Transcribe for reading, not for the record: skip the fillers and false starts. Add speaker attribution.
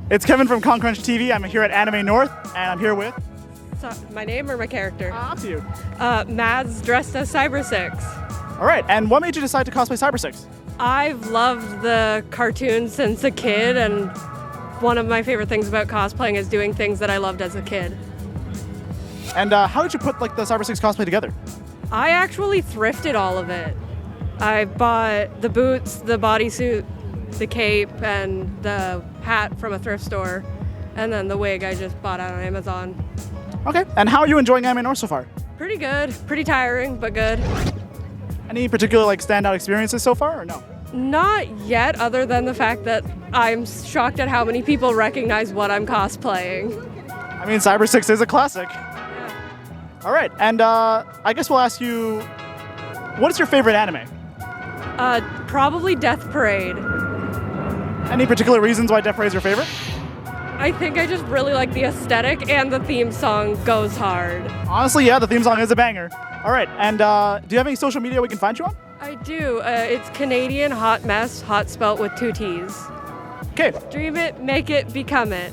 Speaker 1: It's Kevin from Convention TV. I'm here at Anime North, and I'm here with...
Speaker 2: So, my name or my character?
Speaker 1: Up to you.
Speaker 2: Mads dressed as CyberSix.
Speaker 1: All right, and what made you decide to cosplay CyberSix?
Speaker 2: I've loved the cartoon since a kid, and one of my favorite things about cosplaying is doing things that I loved as a kid.
Speaker 1: And how did you put the CyberSix cosplay together?
Speaker 2: I actually thrifted all of it. I bought the boots, the bodysuit, the cape, and the hat from a thrift store, and then the wig I just bought on Amazon.
Speaker 1: Okay, and how are you enjoying Anime North so far?
Speaker 2: Pretty good. Pretty tiring, but good.
Speaker 1: Any particular standout experiences so far, or no?
Speaker 2: Not yet, other than the fact that I'm shocked at how many people recognize what I'm cosplaying.
Speaker 1: I mean, CyberSix is a classic.
Speaker 2: Yeah.
Speaker 1: All right, and I guess we'll ask you, what is your favorite anime?
Speaker 2: Probably Death Parade.
Speaker 1: Any particular reasons why Death Parade is your favorite?
Speaker 2: I think I just really like the aesthetic, and the theme song goes hard.
Speaker 1: Honestly, yeah, the theme song is a banger. All right, and do you have any social media we can find you on?
Speaker 2: I do. It's Canadian Hot Mess, hot spelt with 2 T's.
Speaker 1: Okay.
Speaker 2: Dream it, make it, become it.